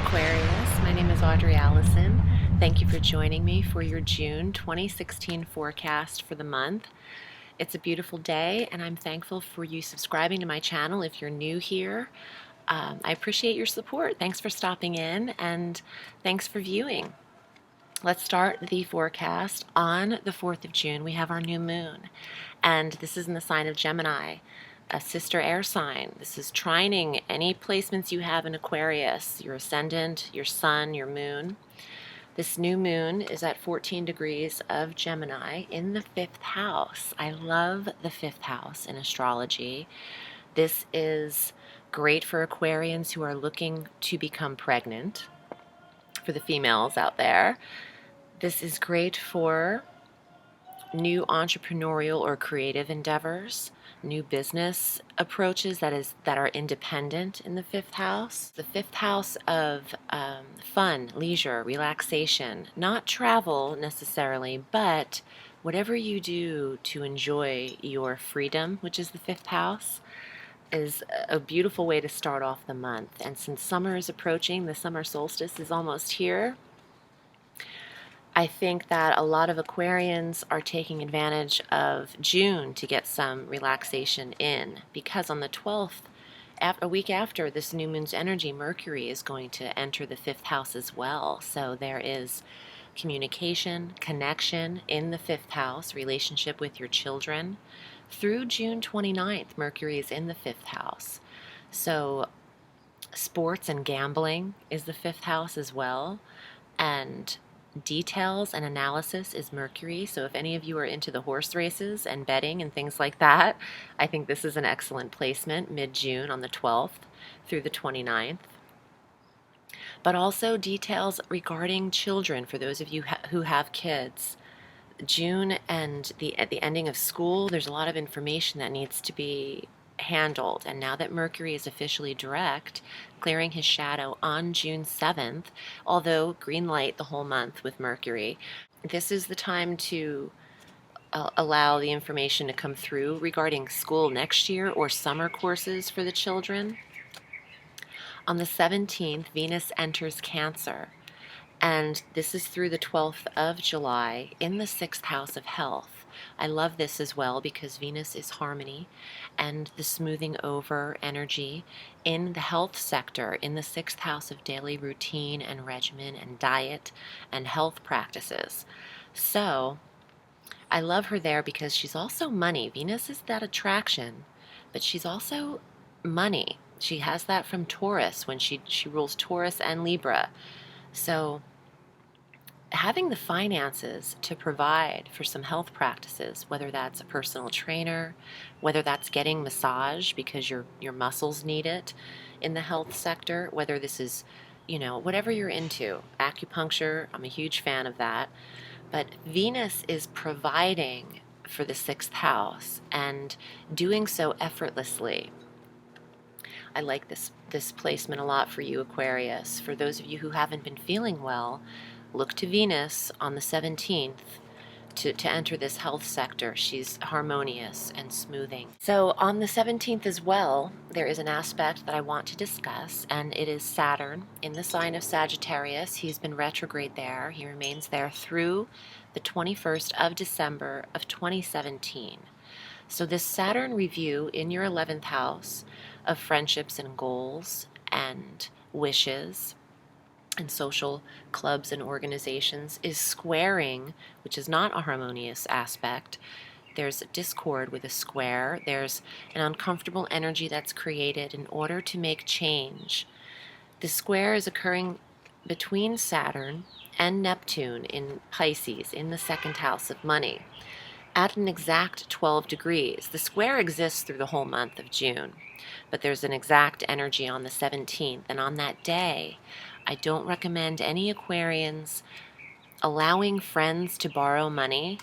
Aquarius. My name is Audrey Alison. Thank you for joining me for your June 2016 forecast for the month. It's a beautiful day, and I'm thankful for you subscribing to my channel if you're new here. I appreciate your support. Thanks for stopping in, and thanks for viewing. Let's start the forecast. On the 4th of June, we have our new moon, and this is in the sign of Gemini, a sister air sign. This is trining any placements you have in Aquarius, your ascendant, your sun, your moon. This new moon is at 14 degrees of Gemini in the 5th house. I love the 5th house in astrology. This is great for Aquarians who are looking to become pregnant, for the females out there. This is great for new entrepreneurial or creative endeavors, new business approaches that are independent in the 5th house. The 5th house of fun, leisure, relaxation, not travel necessarily, but whatever you do to enjoy your freedom, which is the 5th house, is a beautiful way to start off the month. And since summer is approaching, the summer solstice is almost here, I think that a lot of Aquarians are taking advantage of June to get some relaxation in, because on the 12th, a week after this new moon's energy, Mercury is going to enter the 5th house as well. So there is communication, connection in the 5th house, relationship with your children. Through June 29th, Mercury is in the 5th house. So sports and gambling is the 5th house as well. And details and analysis is Mercury. So if any of you are into the horse races and betting and things like that, I think this is an excellent placement mid-June on the 12th through the 29th. But also details regarding children for those of you who have kids. June and at the ending of school, there's a lot of information that needs to be handled. And now that Mercury is officially direct, clearing his shadow on June 7th, although green light the whole month with Mercury, this is the time to allow the information to come through regarding school next year or summer courses for the children. On the 17th, Venus enters Cancer, and this is through the 12th of July in the 6th house of health. I love this as well because Venus is harmony and the smoothing over energy in the health sector, in the 6th house of daily routine and regimen and diet and health practices. So I love her there because she's also money. Venus is that attraction, but she's also money. She has that from Taurus when she rules Taurus and Libra. So having the finances to provide for some health practices, whether that's a personal trainer, whether that's getting massage because your muscles need it in the health sector, whether this is, whatever you're into, acupuncture, I'm a huge fan of that. But Venus is providing for the 6th house and doing so effortlessly. I like this placement a lot for you, Aquarius. For those of you who haven't been feeling well, look to Venus on the 17th to enter this health sector. She's harmonious and smoothing. So on the 17th as well, there is an aspect that I want to discuss, and it is Saturn in the sign of Sagittarius. He's been retrograde there. He remains there through the 21st of December of 2017. So this Saturn review in your 11th house of friendships and goals and wishes and social clubs and organizations is squaring, which is not a harmonious aspect. There's a discord with a square. There's an uncomfortable energy that's created in order to make change. The square is occurring between Saturn and Neptune in Pisces in the 2nd house of money at an exact 12 degrees. The square exists through the whole month of June, but there's an exact energy on the 17th, and on that day, I don't recommend any Aquarians allowing friends to borrow money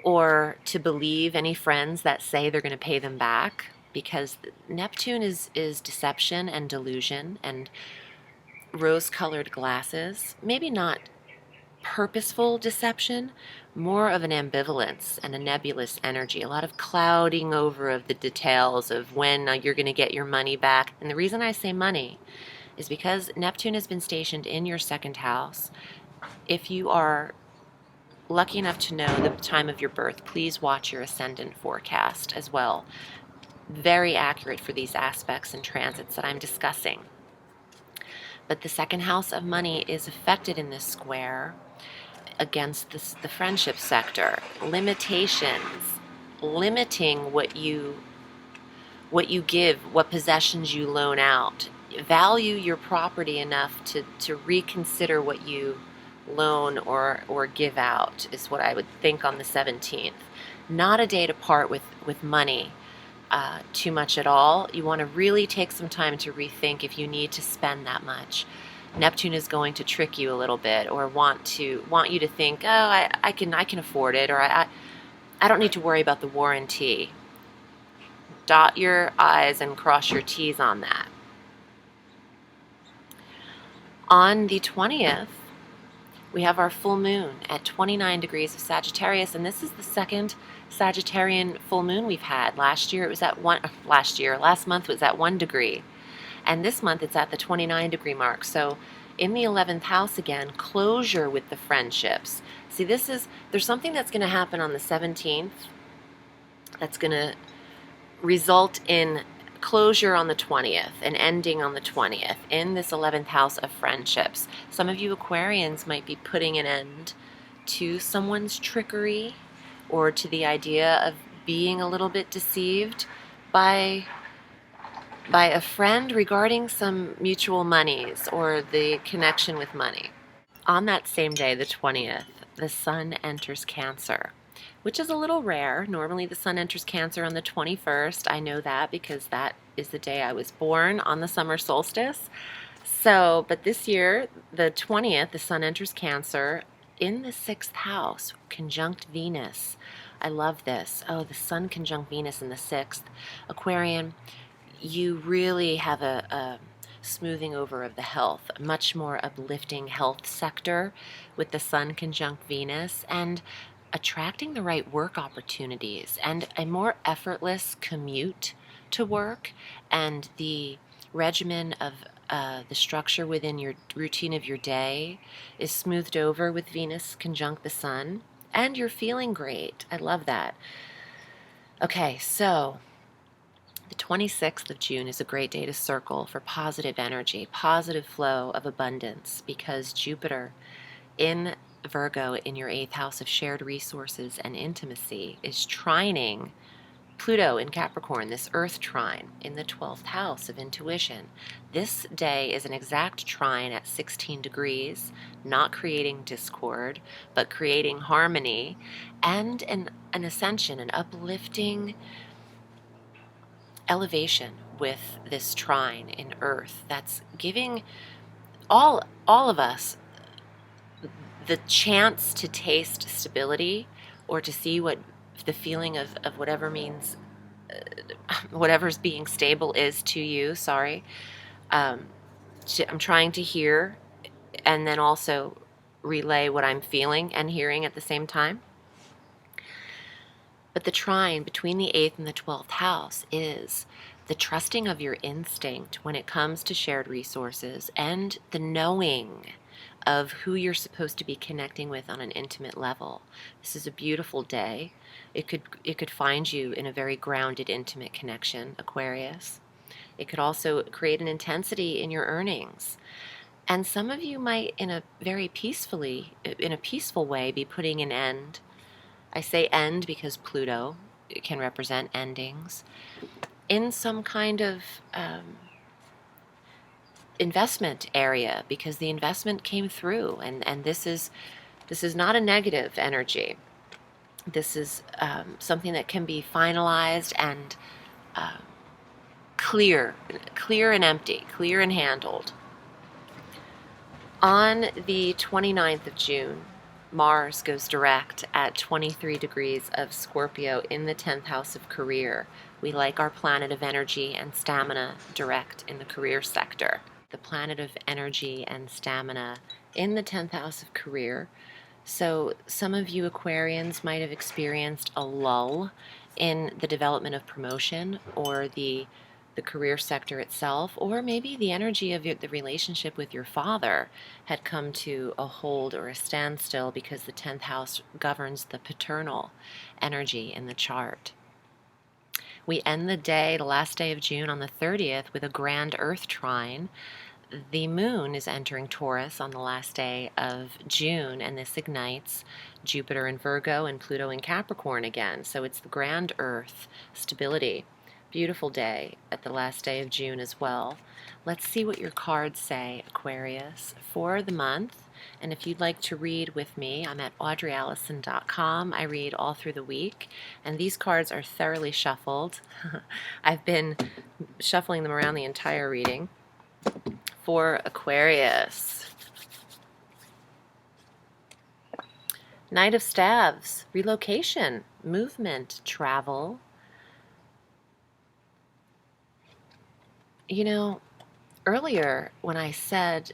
or to believe any friends that say they're going to pay them back, because Neptune is deception and delusion and rose-colored glasses. Maybe not purposeful deception, more of an ambivalence and a nebulous energy, a lot of clouding over of the details of when you're going to get your money back. And the reason I say money is because Neptune has been stationed in your second house. If you are lucky enough to know the time of your birth, please watch your ascendant forecast as well. Very accurate for these aspects and transits that I'm discussing. But the second house of money is affected in this square against the friendship sector. Limitations, limiting what you give, what possessions you loan out. Value your property enough to reconsider what you loan or give out is what I would think on the 17th. Not a day to part with money too much at all. You want to really take some time to rethink if you need to spend that much. Neptune is going to trick you a little bit, or want you to think, oh, I can afford it, or I don't need to worry about the warranty. Dot your I's and cross your T's on that. On the 20th, we have our full moon at 29 degrees of Sagittarius, and this is the second Sagittarian full moon we've had. Last month was at 1 degree, and this month it's at the 29 degree mark. So in the 11th house again, closure with the friendships. See, there's something that's going to happen on the 17th that's going to result in closure on the 20th and ending on the 20th in this 11th house of friendships. Some of you Aquarians might be putting an end to someone's trickery, or to the idea of being a little bit deceived by a friend regarding some mutual monies or the connection with money. On that same day, the 20th, the sun enters Cancer, which is a little rare. Normally the sun enters Cancer on the 21st. I know that because that is the day I was born, on the summer solstice. So, but this year, the 20th, the sun enters Cancer in the 6th house, conjunct Venus. I love this. Oh, the sun conjunct Venus in the 6th. Aquarian, you really have a smoothing over of the health, a much more uplifting health sector with the sun conjunct Venus, and attracting the right work opportunities and a more effortless commute to work, and the regimen of the structure within your routine of your day is smoothed over with Venus conjunct the sun, and you're feeling great. I love that. Okay, so the 26th of June is a great day to circle for positive energy, positive flow of abundance, because Jupiter in Virgo, in your 8th house of shared resources and intimacy, is trining Pluto in Capricorn, this earth trine in the 12th house of intuition. This day is an exact trine at 16 degrees, not creating discord, but creating harmony and an ascension, an uplifting elevation with this trine in earth that's giving all of us the chance to taste stability, or to see what the feeling of whatever means, whatever's being stable is to you. I'm trying to hear and then also relay what I'm feeling and hearing at the same time. But the trine between the 8th and the 12th house is the trusting of your instinct when it comes to shared resources, and the knowing of who you're supposed to be connecting with on an intimate level. This is a beautiful day. It could find you in a very grounded, intimate connection, Aquarius. It could also create an intensity in your earnings. And some of you might, in a peaceful way, be putting an end. I say end because Pluto can represent endings in some kind of investment area, because the investment came through, and this is not a negative energy. This is something that can be finalized and clear and empty, clear and handled. On the 29th of June, Mars goes direct at 23 degrees of Scorpio in the 10th house of career. We like our planet of energy and stamina direct in the career sector. The planet of energy and stamina in the 10th house of career. So some of you Aquarians might have experienced a lull in the development of promotion, or the the career sector itself, or maybe the energy of the relationship with your father had come to a hold or a standstill because the 10th house governs the paternal energy in the chart. We end the day, the last day of June, on the 30th with a grand Earth trine. The moon is entering Taurus on the last day of June, and this ignites Jupiter in Virgo and Pluto in Capricorn again. So it's the grand Earth stability. Beautiful day at the last day of June as well. Let's see what your cards say, Aquarius, for the month. And if you'd like to read with me, I'm at audreyalison.com. I read all through the week, and these cards are thoroughly shuffled. I've been shuffling them around the entire reading. For Aquarius, Knight of Staves, relocation, movement, travel. You know, earlier when I said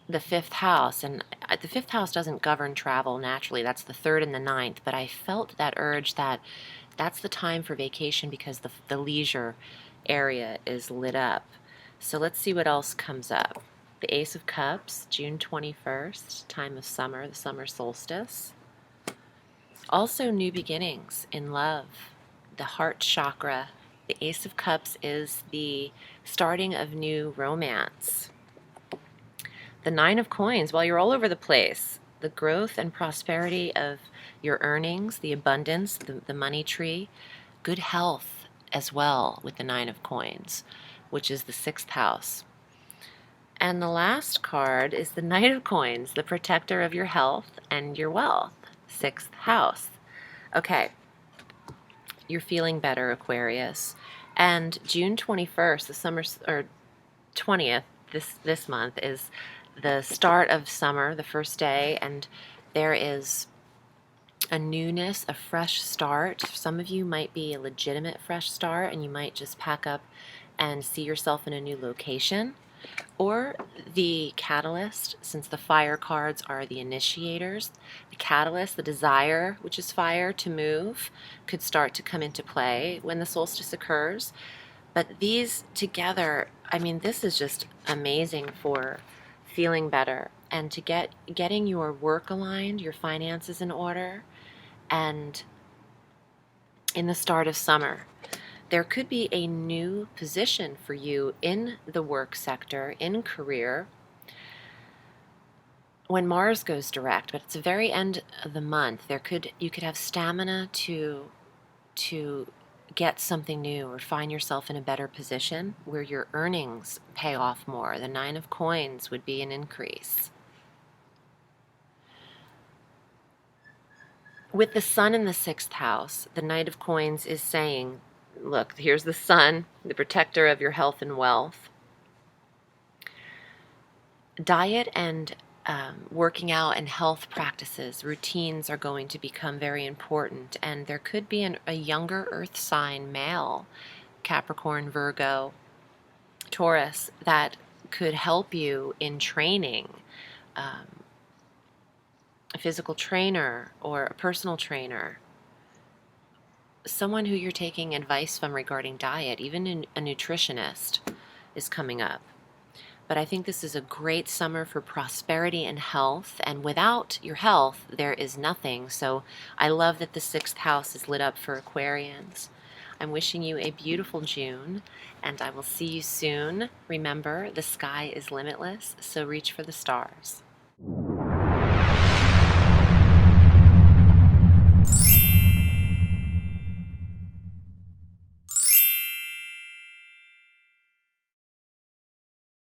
the 5th house, and the 5th house doesn't govern travel naturally, that's the 3rd and the 9th, but I felt that urge that that's the time for vacation because the leisure area is lit up. So let's see what else comes up. The Ace of Cups, June 21st, time of summer, the summer solstice. Also new beginnings in love, the heart chakra. The Ace of Cups is the starting of new romance. The Nine of Coins, well, you're all over the place. The growth and prosperity of your earnings, the abundance, the money tree, good health as well with the Nine of Coins, which is the 6th house. And the last card is the Knight of Coins, the protector of your health and your wealth, 6th house. Okay, you're feeling better, Aquarius. And June 21st, the summer, or 20th, this month, is the start of summer, the first day, and there is a newness, a fresh start. Some of you might be a legitimate fresh start, and you might just pack up and see yourself in a new location. Or the catalyst, since the fire cards are the initiators, the catalyst, the desire, which is fire, to move, could start to come into play when the solstice occurs. But these together, I mean, this is just amazing for feeling better and to getting your work aligned, your finances in order, and in the start of summer. There could be a new position for you in the work sector, in career, when Mars goes direct, but it's the very end of the month. You could have stamina to get something new or find yourself in a better position where your earnings pay off more. The Nine of Coins would be an increase. With the Sun in the 6th house, the Knight of Coins is saying, look, here's the sun, the protector of your health and wealth. Diet and working out and health practices, routines are going to become very important. And there could be a younger earth sign male, Capricorn, Virgo, Taurus, that could help you in training. A physical trainer or a personal trainer. Someone who you're taking advice from regarding diet, even a nutritionist, is coming up. But I think this is a great summer for prosperity and health, and without your health, there is nothing. So I love that the 6th house is lit up for Aquarians. I'm wishing you a beautiful June, and I will see you soon. Remember, the sky is limitless, so reach for the stars.